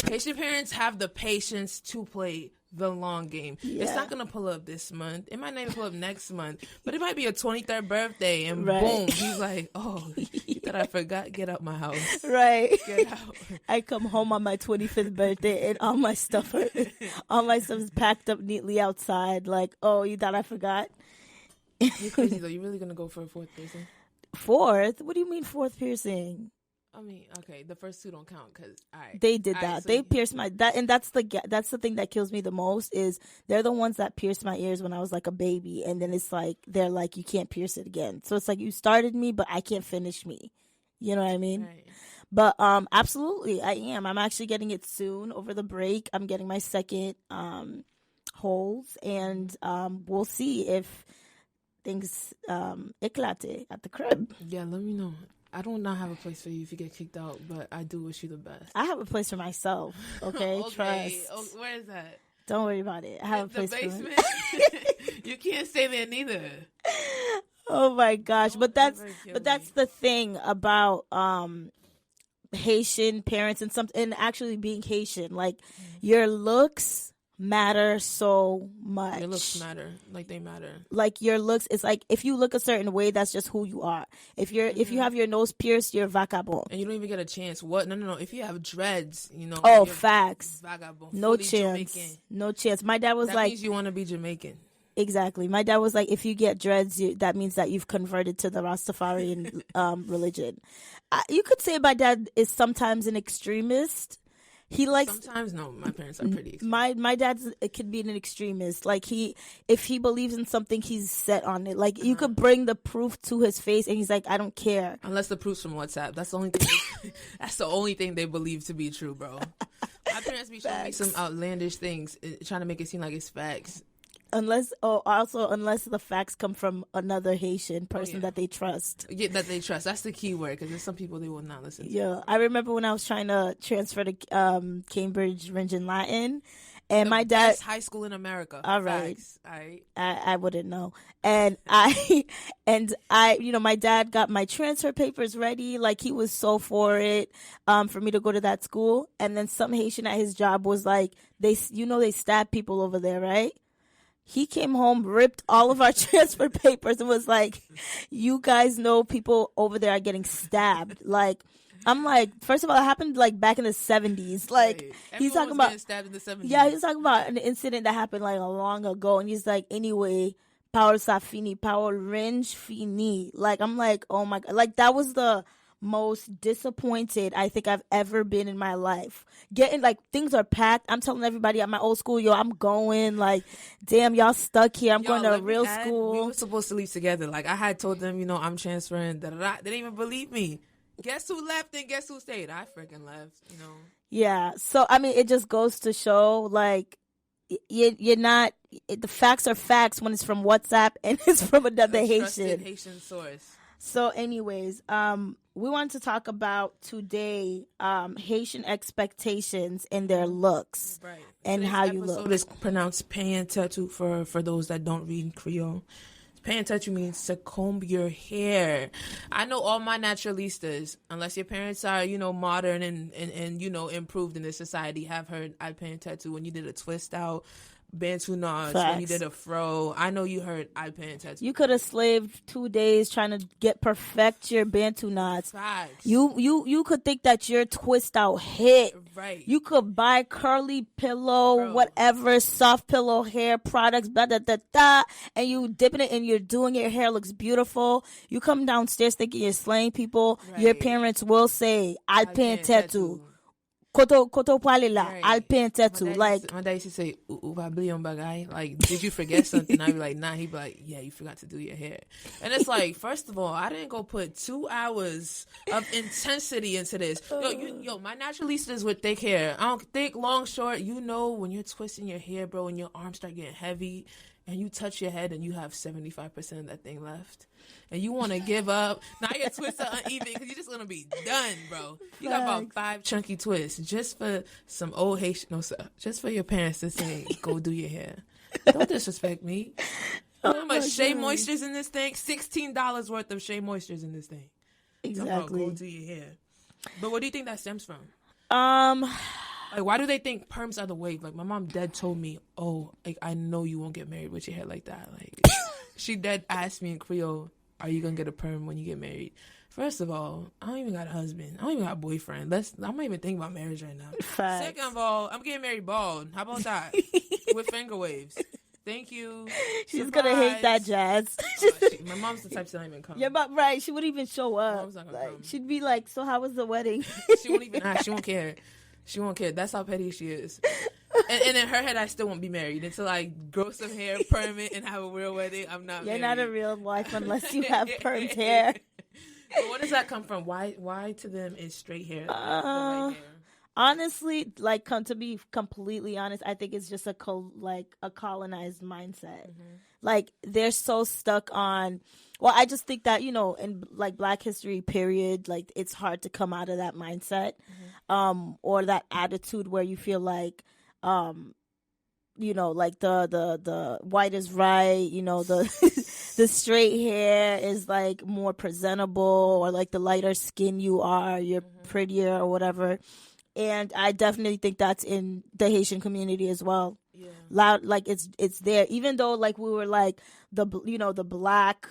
Haitian parents have the patience to play the long game. Yeah. It's not going to pull up this month. It might not even pull up next month. But it might be a 23rd birthday and boom, he's like, oh, you thought I forgot? Get out my house. Right. Get out. I come home on my 25th birthday and all my stuff is packed up neatly outside. Like, oh, you thought I forgot? You're crazy though. You really going to go for a fourth piercing? Fourth? What do you mean fourth piercing? I mean, okay, the first two don't count because they did that. They pierced and that's the thing that kills me the most is they're the ones that pierced my ears when I was like a baby, and then it's like they're like you can't pierce it again. So it's like you started me, but I can't finish me. You know what I mean? Right. But absolutely, I am. I'm actually getting it soon over the break. I'm getting my second holes, and we'll see if things éclate at the crib. Yeah, let me know. I do not have a place for you if you get kicked out, but I do wish you the best. I have a place for myself. Okay, okay. Trust. Oh, where is that? Don't worry about it. I have a place the basement? for me. You can't stay there neither. Oh my gosh! But that's the thing about Haitian parents and actually being Haitian. Like your looks matter so much. Your looks matter. Like they matter. Like your looks, it's like if you look a certain way, that's just who you are. If you have your nose pierced, you're vagabond. And you don't even get a chance. What? No. If you have dreads, Oh, facts. Vagabond. No chance. Jamaican. No chance. My dad was that means you want to be Jamaican. Exactly. My dad was like, if you get dreads, that means that you've converted to the Rastafarian religion. You could say my dad is sometimes an extremist. He likes sometimes. No, my parents are pretty extreme. My dad's could be an extremist. Like if he believes in something, he's set on it. Like you could bring the proof to his face, and he's like, I don't care. Unless the proof's from WhatsApp. That's the only thing. That's the only thing they believe to be true, bro. My parents be showing me some outlandish things, trying to make it seem like it's facts. Unless the facts come from another Haitian person that they trust. Yeah, that they trust. That's the key word, because there's some people they will not listen to. Yeah, I remember when I was trying to transfer to Cambridge Ringen Latin, and my dad. Best high school in America. All right. Facts. All right. I wouldn't know. And I, my dad got my transfer papers ready. Like he was so for it, for me to go to that school. And then some Haitian at his job was like, they stab people over there, right? He came home, ripped all of our transfer papers, and was like, you guys know people over there are getting stabbed. Like, I'm like, first of all, it happened like back in the 70s. Like, he's talking about stabbed in the 70s. Yeah, he's talking about an incident that happened like long ago, and he's like, anyway, power sa fini, power range fini. Like, I'm like, oh my God. Like, that was the most disappointed I think I've ever been in my life. Getting like things are packed. I'm telling everybody at my old school, yo, I'm going. Like, damn, y'all stuck here. I'm going to a real school. We were supposed to leave together. Like, I had told them, I'm transferring. They didn't even believe me. Guess who left and guess who stayed? I freaking left. Yeah. So I mean, it just goes to show, like, you're not. The facts are facts when it's from WhatsApp and it's from another Haitian source. So, anyways, we want to talk about today Haitian expectations and their looks, right? And how you look. It's pronounced Penyen tattoo for those that don't read Creole. Penyen tattoo means to comb your hair. I know all my naturalistas, unless your parents are, modern and improved in this society, have heard I Penyen tattoo when you did a twist out. Bantu knots, when you did a fro. I know you heard I Penyen tattoo. You could have slaved 2 days trying to perfect your Bantu knots. Facts. You could think that your twist out hit. Right. You could buy curly pillow, whatever, soft pillow hair products, blah, da, da, da, and you dipping it and you're doing your hair looks beautiful. You come downstairs thinking you're slaying people. Right. Your parents will say, I Penyen tattoo. Koto pale la, I'll paint tattoo. Like, my dad used to say, bagay. Like, did you forget something? I'd be like, nah. He'd be like, yeah, you forgot to do your hair. And it's like, first of all, I didn't go put 2 hours of intensity into this. My naturalistas with thick hair. I don't thick, long, short. When you're twisting your hair, bro, and your arms start getting heavy, and you touch your head and you have 75% of that thing left. And you want to give up. Now your twists are uneven because you're just going to be done, bro. You got about 5 chunky twists just for some old Haitian, just for your parents to say, go do your hair. Don't disrespect me. You know how much Shea God. Moistures in this thing? $16 worth of Shea Moistures in this thing. Exactly. Go to your hair. But what do you think that stems from? Um, Like, why do they think perms are the wave? Like, my mom dead told me, oh, like, I know you won't get married with your hair like that. Like, she dead asked me in Creole, are you going to get a perm when you get married? First of all, I don't even got a husband. I don't even got a boyfriend. I'm not even thinking about marriage right now. Facts. Second of all, I'm getting married bald. How about that? With finger waves. Thank you. She's going to hate that, Jazz. My mom's the type to not even come. Yeah, but right. She wouldn't even show up. Mom's not gonna Like, come. she'd be like, so how was the wedding? She won't even ask. She won't care. She won't care. That's how petty she is. And in her head, I still won't be married until I grow some hair, perm it, and have a real wedding. I'm not You're married. not a real wife unless you have permed hair. But where does that come from? Why to them is straight hair the right hair? Honestly, like, to be completely honest, I think it's just a colonized mindset. Mm-hmm. Like, they're so stuck on. Well, I just think that, in like Black History period, like, it's hard to come out of that mindset, or that attitude where you feel like, like the white is right, the the straight hair is like more presentable, or like the lighter skin you are, you're prettier or whatever. And I definitely think that's in the Haitian community as well. Yeah. Loud, like it's there. Even though like we were like the Black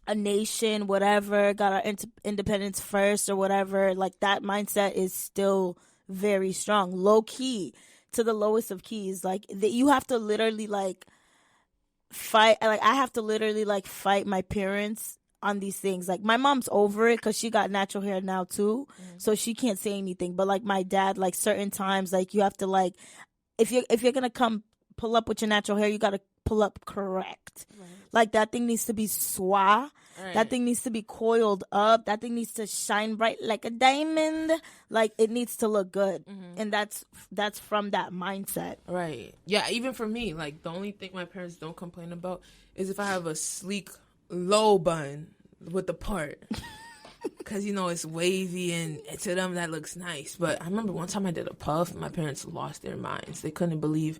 a nation, whatever, got our independence first or whatever, like that mindset is still very strong, low key, to the lowest of keys. Like you have to literally like fight. Like I have to literally like fight my parents on these things. Like my mom's over it because she got natural hair now too, so she can't say anything. But like my dad, like certain times, like you have to like if you're gonna come pull up with your natural hair, you gotta pull up correct. Right. Like that thing needs to be soie. Right. That thing needs to be coiled up. That thing needs to shine bright like a diamond. Like it needs to look good, and that's from that mindset. Right. Yeah. Even for me, like the only thing my parents don't complain about is if I have a sleek low bun with the part, because it's wavy and to them that looks nice. But I remember one time I did a puff and my parents lost their minds. They couldn't believe.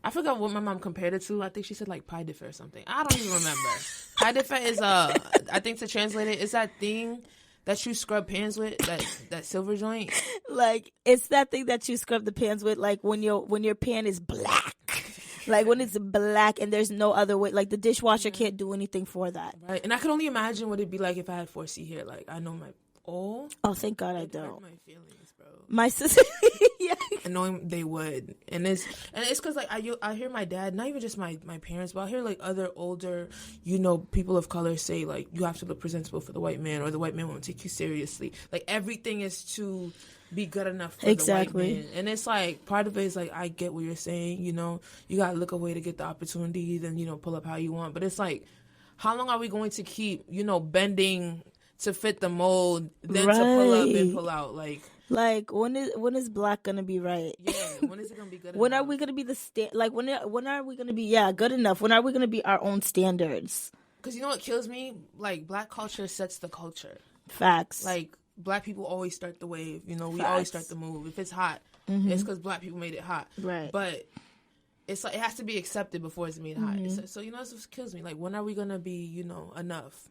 I forgot what my mom compared it to. I think she said like pie de fer or something. I don't even remember. Pie de fer is I think to translate it, it's that thing that you scrub pans with, that silver joint. Like it's that thing that you scrub the pans with, like when your pan is black. Like when it's black and there's no other way, like the dishwasher can't do anything for that. Right. And I could only imagine what it'd be like if I had 4C hair. Like I know Oh, thank God I don't. My feelings, bro. My sister, yeah. I know they would, and it's because like I hear my dad, not even just my parents, but I hear like other older, people of color say like you have to look presentable for the white man, or the white man won't take you seriously. Like everything is to be good enough for the white man, and it's like part of it is like I get what you're saying. You gotta look away to get the opportunities, and pull up how you want. But it's like, how long are we going to keep bending to fit the mold, then to pull up and pull out? Like when is black gonna be right? Yeah, when is it gonna be good? When are we gonna be when are we gonna be good enough? When are we gonna be our own standards? Because what kills me? Like Black culture sets the culture. Facts. Like Black people always start the wave. We always start the move. If it's hot, it's because Black people made it hot. Right. But it's like it has to be accepted before it's made hot. So that's what kills me. Like when are we gonna be enough?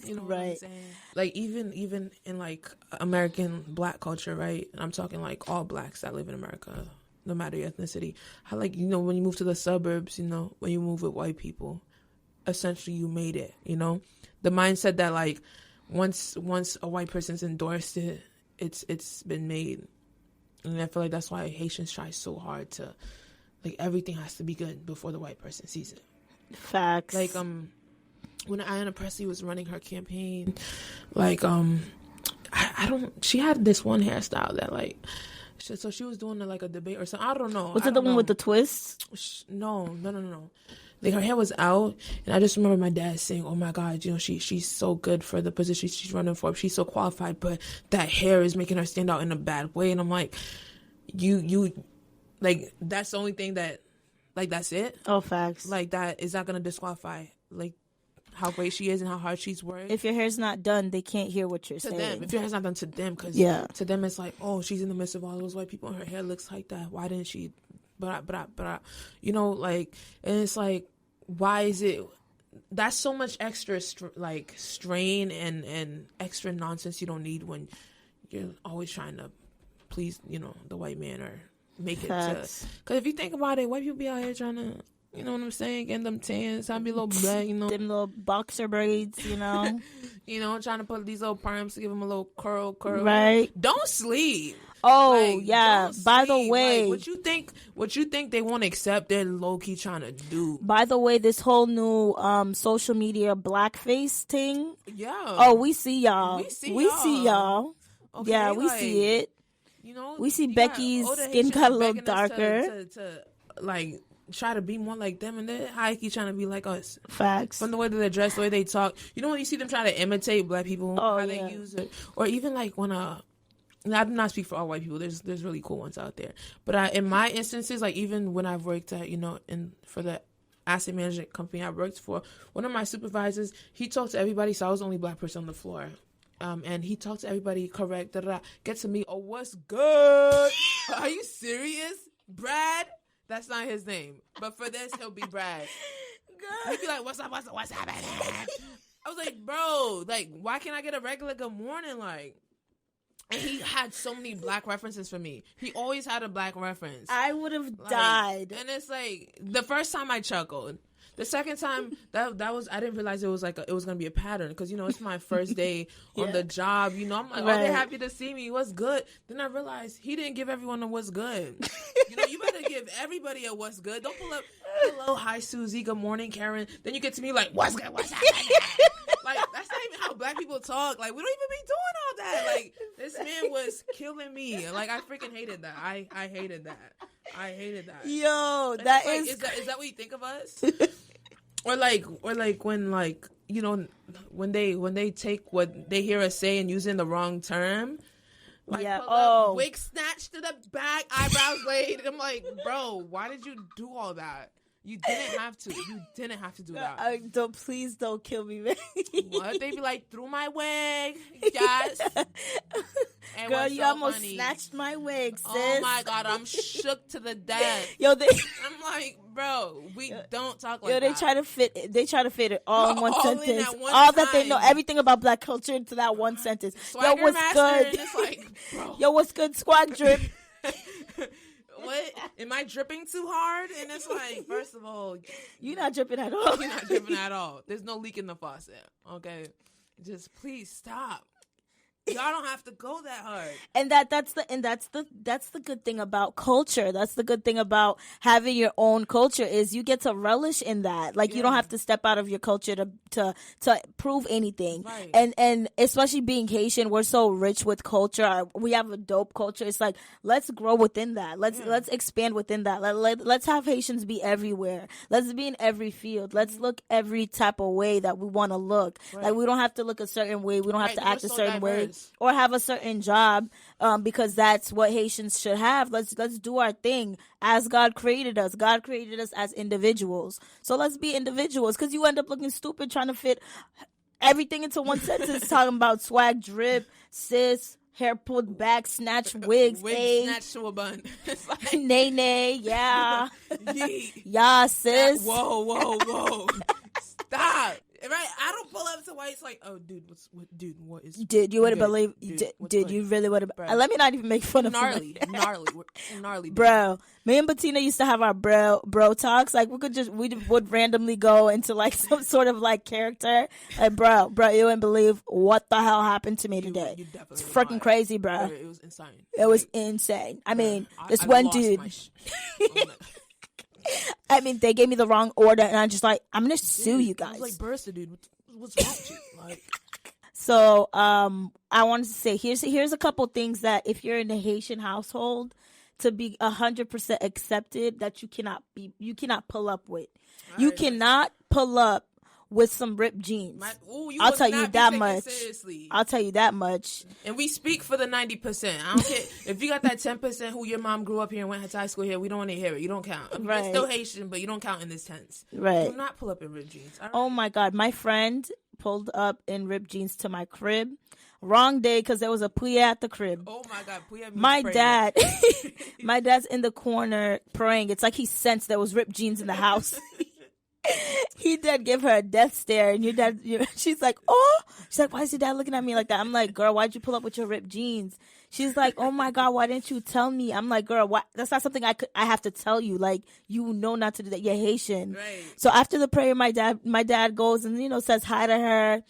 Right. What I'm saying? Like even in like American Black culture, right? And I'm talking like all Blacks that live in America, no matter your ethnicity. How like when you move to the suburbs, when you move with white people, essentially you made it. The mindset that like once a white person's endorsed it, it's been made, and I feel like that's why Haitians try so hard to like everything has to be good before the white person sees it. Facts. Like when Ayanna Presley was running her campaign, like she had this one hairstyle that like, so she was doing like a debate or something. I don't know. Was it the one with the twists? No. Like her hair was out, and I just remember my dad saying, "Oh my God, she's so good for the position she's running for. She's so qualified, but that hair is making her stand out in a bad way." And I'm like, you, like that's the only thing that, like that's it. Oh, facts. Like that is not gonna disqualify like how great she is and how hard she's worked. If your hair's not done, they can't hear what you're saying. Them. If your hair's not done to them, because to them it's like, oh, she's in the midst of all those white people and her hair looks like that. Why didn't she you know, like, and it's like, why is it? That's so much extra strain and extra nonsense you don't need when you're always trying to please, you know, the white man or make it to. Because if you think about it, white people be out here trying to, you know what I'm saying, getting them tans, trying to be a little black, you know, them little boxer braids, you know, you know, trying to put these little perms to give them a little curl, right? Don't sleep. Oh, like, yeah. By the way, like, what you think they won't accept, they're low key trying to do. By the way, this whole new social media blackface thing. Yeah. Oh, we see y'all. We see y'all. Okay, yeah, we see it. You know, we see Becky's skin got a little darker. To like try to be more like them, and then Haitian trying to be like us. Facts. From the way that they dress, the way they talk. You know when you see them trying to imitate black people, how they use it, or even like when I do not speak for all white people. There's really cool ones out there. But in my instances, like even when I've worked at, you know, for the asset management company I worked for, one of my supervisors, he talked to everybody. So I was the only black person on the floor. And he talked to everybody correct. Get to me. Oh, what's good? Are you serious? Brad? That's not his name. But for this, he'll be Brad. He'd be like, what's up? What's happening? I was like, bro, like, why can't I get a regular good morning? Like, and he had so many black references for me. He always had a black reference. I would have died. And it's like, the first time I chuckled. The second time, that was, I didn't realize it was like it was going to be a pattern. Because, you know, it's my first day on the job. You know, I'm like, oh, they're happy to see me. What's good? Then I realized he didn't give everyone a what's good. You know, you better give everybody a what's good. Don't pull up, hello, hi, Susie, good morning, Karen. Then you get to me like, what's good, what's happening? Like, that's not even how black people talk. Like, we don't even be doing all that. Like, this man was killing me. Like, I freaking hated that. I hated that. I hated that. Yo, and that like, is that what you think of us? Or like when, like, you know, when they take what they hear us say and use it in the wrong term. Like, wig snatched to the back, eyebrows laid. I'm like, bro, why did you do all that? You didn't have to. You didn't have to do that. Please don't kill me, man. What? They be like, through my wig. Yes. And girl, you so almost funny. Snatched my wig, sis. Oh my God, I'm shook to the death. Yo, I'm like, bro, we don't talk like that. They try to fit it all in one sentence. In that one all time. that they know, everything about black culture into that one sentence. Swagger yo, what's master, good? And it's like, bro. Yo, what's good? Squad drip. What? Am I dripping too hard? And it's like, first of all, you're not dripping at all. You're not dripping at all. There's no leak in the faucet. Okay, just please stop. Y'all don't have to go that hard. And that's the good thing about culture. That's the good thing about having your own culture is you get to relish in that. Like you don't have to step out of your culture to prove anything. Right. And especially being Haitian, we're so rich with culture. We have a dope culture. It's like let's grow within that. Let's expand within that. Let's have Haitians be everywhere. Let's be in every field. Let's look every type of way that we want to look. Right. Like we don't have to look a certain way. We don't have to act a certain way. Or have a certain job because that's what Haitians should have. Let's do our thing as God created us. God created us as individuals. So let's be individuals because you end up looking stupid trying to fit everything into one sentence talking about swag drip, sis, hair pulled back, snatched wigs, snatched to a bun. Like, nay, yeah. Yeah, sis. Whoa. Stop. Right, I don't pull up to whites like, oh, dude, what is? Did you would have believed? Did you really would have? Let me not even make fun of gnarly, bro. Me and Bettina used to have our bro talks. Like we would randomly go into like some sort of like character. Like, bro, you wouldn't believe what the hell happened to me today. It's freaking crazy, bro. It was insane. It was insane. I mean, this one dude. I mean, they gave me the wrong order, and I'm just like, I'm gonna sue you guys. I was like, Bursa, dude, what's wrong with you? Like, so, I wanted to say here's a couple things that if you're in a Haitian household, to be 100% accepted, that you cannot pull up with. You cannot pull up with some ripped jeans. I'll tell you that much. I'll tell you that much. And we speak for the 90%. I don't care if you got that 10% who your mom grew up here and went to high school here. We don't want to hear it. You don't count. You're still Haitian, but you don't count in this tense. Right. Do not pull up in ripped jeans. Oh my God, my friend pulled up in ripped jeans to my crib. Wrong day because there was a puya at the crib. Oh my God, puya means My prayer. dad, my dad's in the corner praying. It's like he sensed there was ripped jeans in the house. He did give her a death stare, and she's like, oh, she's like, why is your dad looking at me like that? I'm like, girl, why'd you pull up with your ripped jeans? She's like, oh my God, why didn't you tell me? I'm like, girl, why? That's not something I have to tell you. Like, you know not to do that. You're Haitian. Right. So after the prayer, my dad goes and, says hi to her.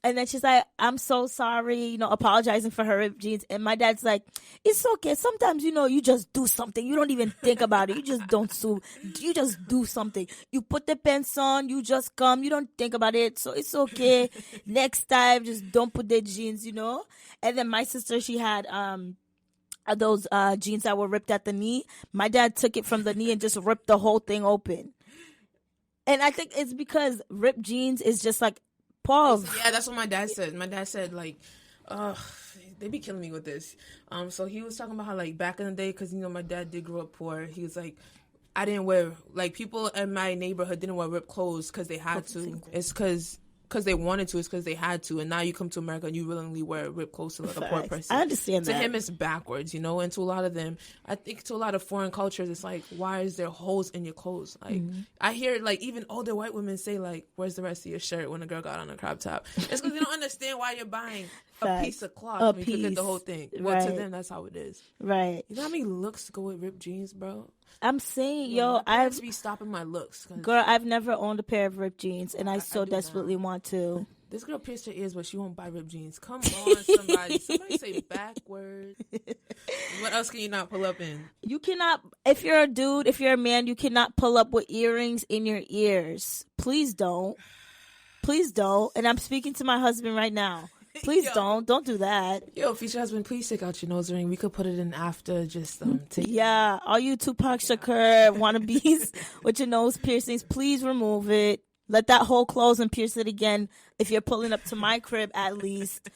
And then she's like, I'm so sorry, apologizing for her ripped jeans. And my dad's like, it's okay. Sometimes, you just do something. You don't even think about it. You just don't sue. You just do something. You put the pants on. You just come. You don't think about it. So it's okay. Next time, just don't put the jeans, And then my sister, she had those jeans that were ripped at the knee. My dad took it from the knee and just ripped the whole thing open. And I think it's because ripped jeans is just like, pause. Yeah, that's what my dad said. My dad said, like, they be killing me with this. So he was talking about how, like, back in the day, because, my dad did grow up poor. He was like, I didn't wear, like, people in my neighborhood didn't wear ripped clothes because they had to. It's because they wanted to. It's because they had to. And now you come to America and you willingly wear ripped clothes to, like, a poor person. I understand that. To him, it's backwards, and to a lot of them, I think to a lot of foreign cultures, it's like, why is there holes in your clothes? Like, I hear, like, even older white women say, like, where's the rest of your shirt when a girl got on a crop top? It's because they don't understand why you're buying a piece of cloth when you could get the whole thing. Well, to them, that's how it is. Right. You know how many looks go with ripped jeans, bro? I'm saying, I've be stopping my looks. Girl, I've never owned a pair of ripped jeans, and I so desperately want to. This girl pierced her ears, but she won't buy ripped jeans. Come on, somebody. Somebody say backwards. What else can you not pull up in? You cannot, if you're a dude, if you're a man, you cannot pull up with earrings in your ears. Please don't. Please don't. And I'm speaking to my husband right now. Please don't do that. Yo, future husband, please take out your nose ring. We could put it in after. Just take. Yeah, all you Tupac Shakur wannabes with your nose piercings, please remove it. Let that hole close and pierce it again. If you're pulling up to my crib, at least.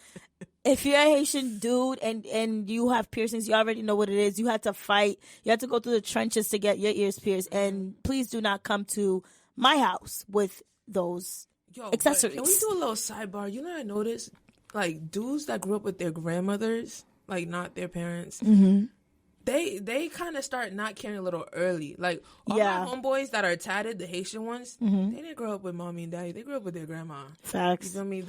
If you're a Haitian dude and you have piercings, you already know what it is. You had to fight. You had to go through the trenches to get your ears pierced. And please do not come to my house with those accessories. Can we do a little sidebar? You know what I noticed? Like, dudes that grew up with their grandmothers, like, not their parents, they kind of start not caring a little early. Like, all my homeboys that are tatted, the Haitian ones, they didn't grow up with mommy and daddy. They grew up with their grandma. Facts. You feel me?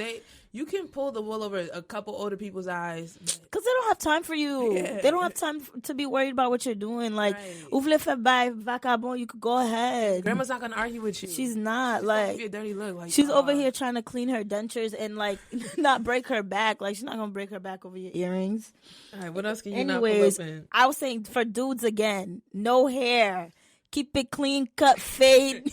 You can pull the wool over a couple older people's eyes. Because they don't have time for you. Yeah. They don't have time to be worried about what you're doing. Like, ouvle fait by vagabond, you could go ahead. Grandma's not going to argue with you. She's not. Like, give you a dirty look. Like, she's over here trying to clean her dentures and, like, not break her back. Like, she's not going to break her back over your earrings. All right, what else can you not pull up in? I was saying for dudes again, no hair. Keep it clean, cut, fade.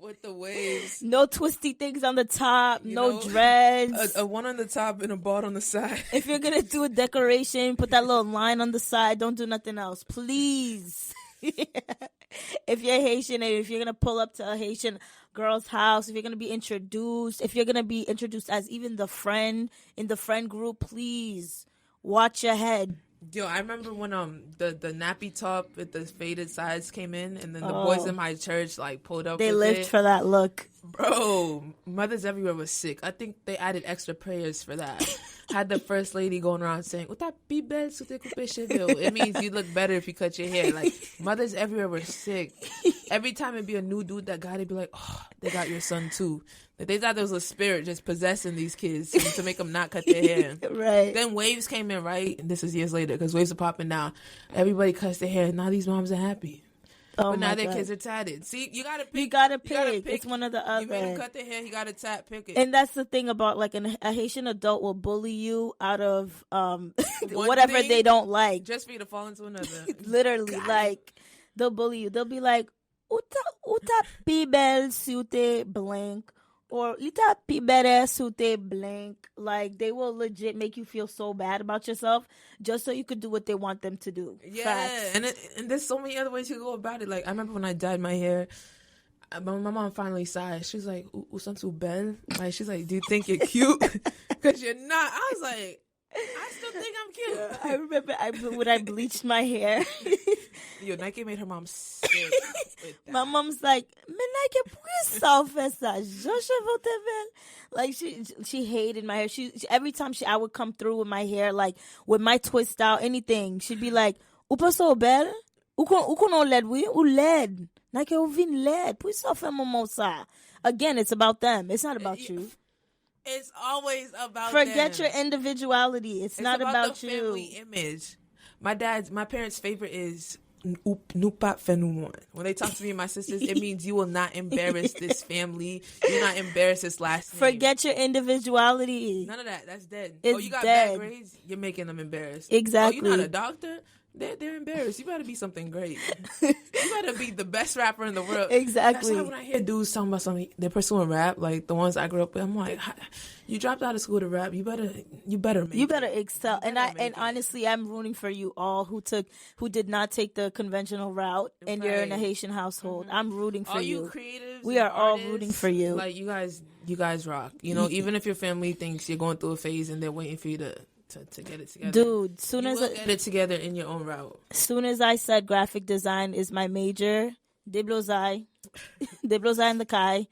With the waves. No twisty things on the top. No dreads. A one on the top and a ball on the side. If you're going to do a decoration, put that little line on the side. Don't do nothing else. Please. If you're Haitian and if you're going to pull up to a Haitian girl's house, if you're going to be introduced, if you're going to be introduced as even the friend in the friend group, please watch your head. Yo, I remember when the nappy top with the faded sides came in, and then the boys in my church like pulled up. They lived for that look. Bro, mothers everywhere was sick. I think they added extra prayers for that. Had the first lady going around saying, it means you look better if you cut your hair. Like, mothers everywhere were sick. Every time it'd be a new dude that got it, be like, oh, they got your son too. Like, they thought there was a spirit just possessing these kids to make them not cut their hair. Right. Then waves came in, right? And this is years later because waves are popping now. Everybody cuts their hair. Now these moms are happy. But now their kids are tatted. See, you gotta pick. You gotta pick. It's one or the other. You made him cut their hair. He got to pick it. And that's the thing about, like, a Haitian adult will bully you out of whatever they don't like. Just for you to fall into another. Literally, like, they'll bully you. They'll be like, uta pibel sute blank. Or ita pibere sute blank. Like, they will legit make you feel so bad about yourself just so you could do what they want them to do. Yeah. Facts. And there's so many other ways you go about it. Like, I remember when I dyed my hair, my mom finally sighed. She's like, "Usantu belle." Like, she's like, "Do you think you're cute?" Because you're not. I was like, I still think I'm cute. I remember when I bleached my hair. Yo, Naikey made her mom sick with that. My mom's like, "Mais Naikey, pourquoi ça fait ça? Je cheveux te belle." Like she hated my hair. She every time I would come through with my hair, like with my twist out, anything, she'd be like, "Ou pas so belle? Ou qu'on led oui? Ou led? Naikey ou vin led? Pourquoi ça fait maman ça?" Again, it's about them. It's not about you. It's always about Forget them. your individuality. It's not about the you. Family image. My parents' favorite is "nous pas fait nous moins." When they talk to me and my sisters, it means you will not embarrass this family. You'll not embarrass this last name. Forget your individuality. None of that. That's dead. It's you got dead. bad grades? You're making them embarrassed. Exactly. Oh, you're not a doctor? They're embarrassed. You better be something great. You better be the best rapper in the world. Exactly. That's why when I hear dudes talking about something, they're pursuing rap, like the ones I grew up with, I'm like, you dropped out of school to rap. You better excel. And honestly, I'm rooting for you all who did not take the conventional route, and you're in a Haitian household. I'm rooting for you. All you creatives, we are all artists, rooting for you. Like you guys rock. You know, even if your family thinks you're going through a phase and they're waiting for you to get it together. Dude, get it together in your own route. Soon as I said graphic design is my major, Deblozai and Lakay.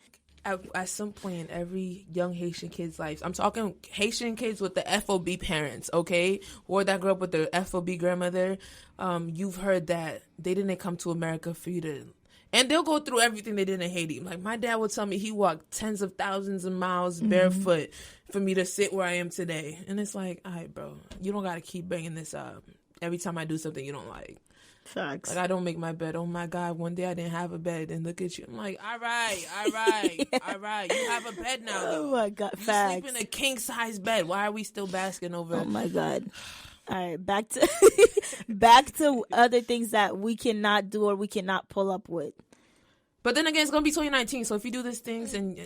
At some point in every young Haitian kid's life, I'm talking Haitian kids with the FOB parents, okay? Or that grew up with their FOB grandmother. You've heard that they didn't come to America for you to... And they'll go through everything they did in Haiti. Like, my dad would tell me he walked tens of thousands of miles barefoot for me to sit where I am today. And it's like, all right, bro, you don't got to keep bringing this up every time I do something you don't like. Facts. Like, I don't make my bed. Oh, my God, one day I didn't have a bed. And look at you. I'm like, all right. You have a bed now, though. Oh, my God, you facts. sleep in a king-size bed. Why are we still basking over... Oh, my God. All right, back to other things that we cannot do or we cannot pull up with. But then again, it's gonna be 2019. So if you do these things and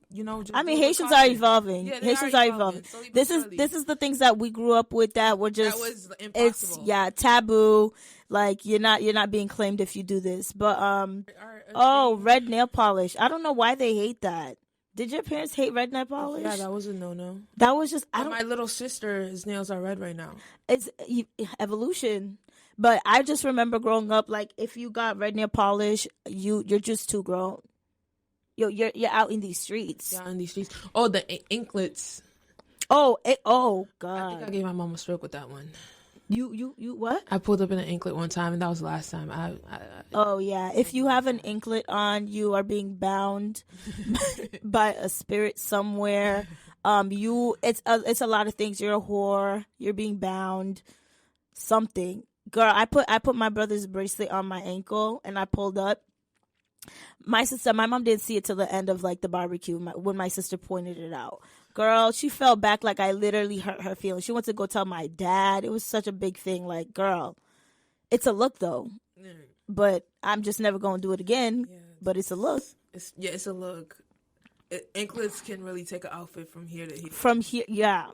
you know, just Haitians are evolving. Yeah, Haitians are evolving. This is the things that we grew up with that were just that was impossible. It's taboo. Like you're not being claimed if you do this. But red nail polish. I don't know why they hate that. Did your parents hate red nail polish? Yeah, that was a no. That was just my little sister's nails are red right now. It's evolution. But I just remember growing up, like if you got red nail polish, you're just too grown. You're out in these streets. Yeah, in these streets. Oh, the inklets. Oh God! I think I gave my mom a stroke with that one. You what? I pulled up in an anklet one time, and that was the last time. Oh yeah, if you have an anklet on, you are being bound by a spirit somewhere. It's a lot of things. You're a whore. You're being bound. Something, girl. I put my brother's bracelet on my ankle, and I pulled up. My mom didn't see it till the end of like the barbecue when my sister pointed it out. Girl, she fell back like I literally hurt her feelings. She went to go tell my dad. It was such a big thing. Like, girl, it's a look though. But I'm just never going to do it again. Yeah, but it's a look. It's a look. Anklets can really take an outfit from here to here. From here, yeah.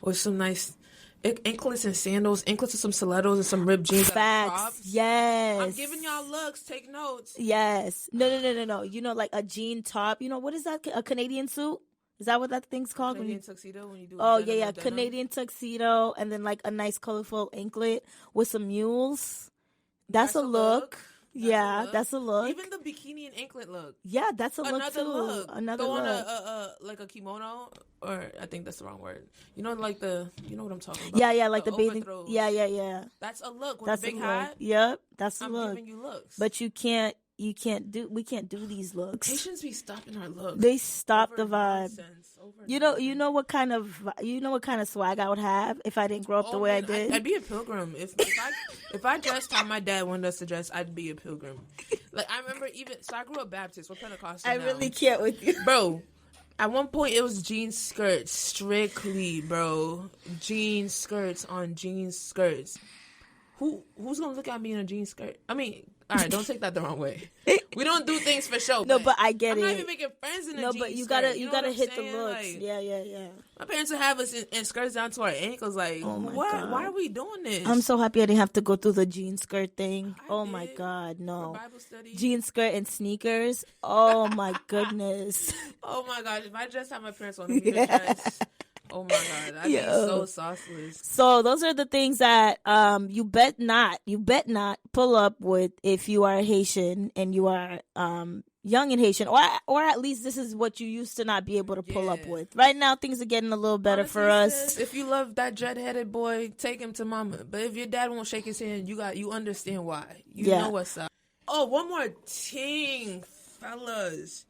With some nice anklets and sandals, anklets and some stilettos and some ripped jeans. Facts. Yes. I'm giving y'all looks. Take notes. Yes. No. You know, like a jean top. You know, what is that? A Canadian suit? Is that what that thing's called? Canadian tuxedo when you do. Oh yeah. Canadian tuxedo, and then like a nice colorful anklet with some mules. That's a look. That's a look. Even the bikini and anklet look. Yeah, that's a look too. Another look. On like a kimono, or I think that's the wrong word. You know, like you know what I'm talking about. Yeah, like the bathing. Overthrows. Yeah. That's a look with a big hat. Yep, that's a look. I'm giving you looks. But we can't do these looks. Haitians be stopping our looks. They stop the vibe. You know what kind of swag I would have if I didn't grow up the way I did. I'd be a pilgrim. If I dressed how my dad wanted us to dress, I'd be a pilgrim. Like I remember I grew up Baptist. We're Pentecostal. I really can't with you, bro. At one point, it was jean skirts strictly, bro. Jean skirts on jean skirts. Who's gonna look at me in a jean skirt? I mean, all right, don't take that the wrong way. We don't do things for show. No, but I get I'm it. I'm not even making friends in a jean skirt. No, but you gotta hit the looks. Like, yeah. My parents would have us in skirts down to our ankles. Like, God. Why are we doing this? I'm so happy I didn't have to go through the jean skirt thing. My God, no. Bible study. Jean skirt and sneakers. Oh my goodness. Oh my gosh, if I dressed how my parents wanted me to dress, Oh my God, I'd be so sauceless. So those are the things that you bet not pull up with if you are Haitian and you are young and Haitian, or at least this is what you used to not be able to pull up with. Right now, things are getting a little better for us. Sis, if you love that dread-headed boy, take him to mama. But if your dad won't shake his hand, you understand why. You know what's up. Oh, one more thing, fellas.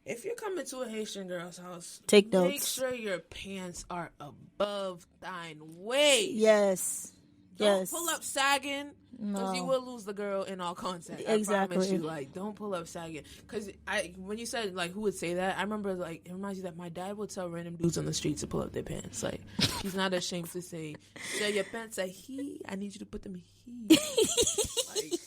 If you're coming to a Haitian girl's house, take notes. Make sure your pants are above thine waist. Yes. Don't pull up sagging, because you will lose the girl in all contact. Exactly. I promise you. Like, don't pull up sagging. Because when you said, like, who would say that, I remember, like, it reminds you that my dad would tell random dudes on the street to pull up their pants. Like, he's not ashamed to say, "Sir, your pants are he. I need you to put them he." Like,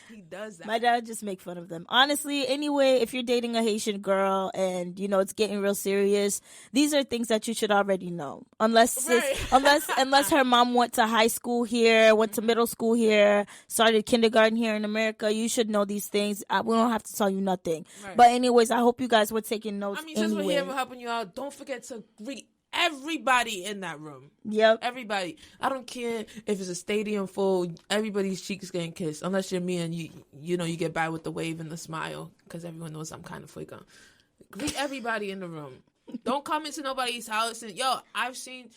he does that. My dad just make fun of them. Honestly, anyway, if you're dating a Haitian girl and, you know, it's getting real serious, these are things that you should already know. Unless her mom went to high school here, went to middle school here, started kindergarten here in America, you should know these things. We don't have to tell you nothing. Right. But anyways, I hope you guys were taking notes. I mean, since we're here, we're helping you out. Don't forget to greet everybody in that room. Yep. Everybody. I don't care if it's a stadium full, everybody's cheeks getting kissed. Unless you're me and you know, you get by with the wave and the smile, because everyone knows I'm kind of flicker. Greet everybody in the room. Don't come into nobody's house and, I've seen,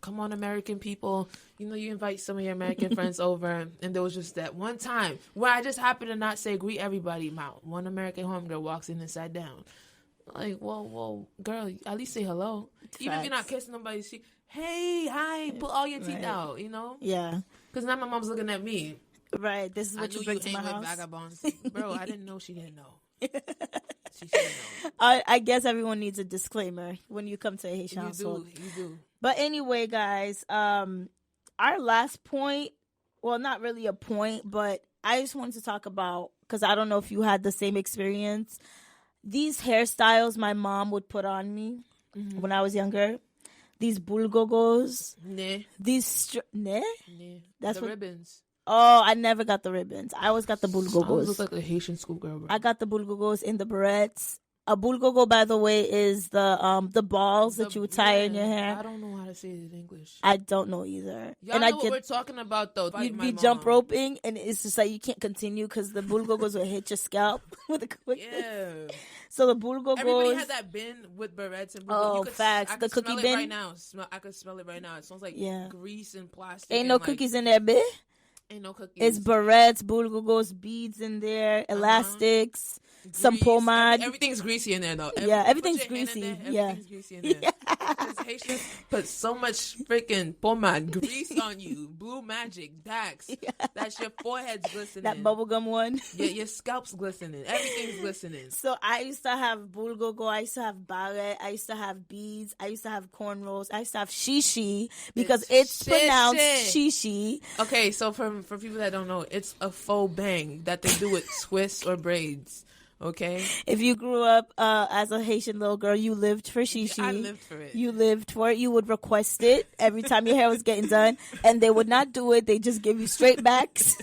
come on, American people, you know, you invite some of your American friends over, and there was just that one time where I just happened to not say greet everybody. My one American homegirl walks in and sat down. Like, whoa, girl, at least say hello. Facts. Even if you're not kissing nobody's cheek, hey, hi, pull all your teeth out, you know? Yeah. Because now my mom's looking at me. Right, this is what you bring to my house. Vagabonds. Bro, I didn't know she didn't know. She should know. I guess everyone needs a disclaimer when you come to a Haitian household. You do. But anyway, guys, our last point, well, not really a point, but I just wanted to talk about, because I don't know if you had the same experience, these hairstyles my mom would put on me when I was younger. These bulgogos. Nah. These Nah. That's the ribbons. Oh, I never got the ribbons. I always got the bulgogos. I always look like a Haitian schoolgirl, bro. I got the bulgogos in the barrettes. A bulgogo, by the way, is the balls that you would tie in your hair. I don't know how to say it in English. I don't know either. Y'all know what we're talking about, though. You'd be jump roping, and it's just like you can't continue because the bulgogos will hit your scalp with a quick. Yeah. So the bulgogos. Everybody had that bin with barrettes and bulgogos. Oh, facts. The cookie bin. Right now. I could smell it right now. It smells like grease and plastic. Ain't no cookies in there, bitch. Ain't no cookies. It's barrettes, bulgogos, beads in there, elastics, grease, some pomade. Everything's greasy in there, though. Everything's greasy. Everything's greasy in there. Haitians put so much freaking pomade, grease on you. Blue Magic, Dax. That's your forehead's glistening. That bubblegum one. Yeah, your scalp's glistening. Everything's glistening. So I used to have bulgogo. I used to have barrette. I used to have beads. I used to have cornrows. I used to have shishi because it's pronounced shishi. Okay, so for people that don't know, it's a faux bang that they do with twists or braids. Okay. If you grew up as a Haitian little girl, you lived for shishi. I lived for it. You lived for it. You would request it every time your hair was getting done, and they would not do it. They just give you straight backs,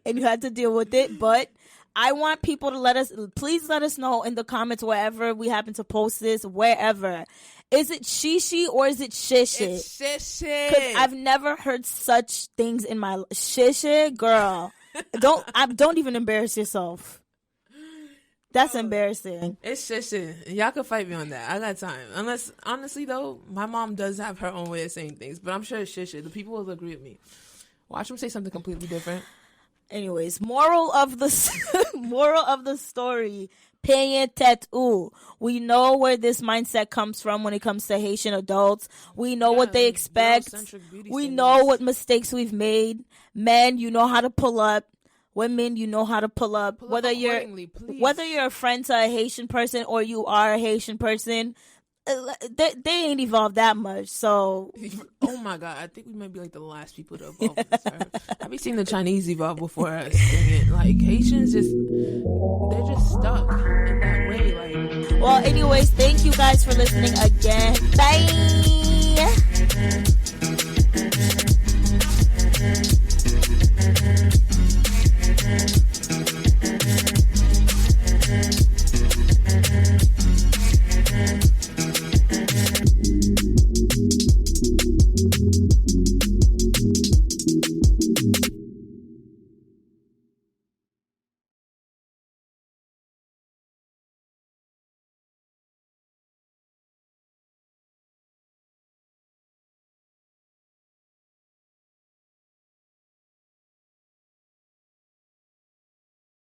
and you had to deal with it. But I want people to please let us know in the comments wherever we happen to post this, wherever. Is it shishi or is it shishi? It's shishi. Because I've never heard such things in my shishi, girl. Don't even embarrass yourself. That's embarrassing. It's shishi. Y'all can fight me on that. I got time. Unless, honestly, though, my mom does have her own way of saying things. But I'm sure it's shishi. The people will agree with me. Watch them say something completely different. Anyways, moral of the story. Penyen tetu. We know where this mindset comes from when it comes to Haitian adults. We know what they expect. We know what mistakes we've made. Men, you know how to pull up. Women, you know how to pull up. Whether you're a friend to a Haitian person or you are a Haitian person, they ain't evolved that much. So, oh my God, I think we might be like the last people to evolve on this earth. I've seen the Chinese evolve before us. Like Haitians, they're just stuck in that way. Like, well, anyways, thank you guys for listening again. Bye.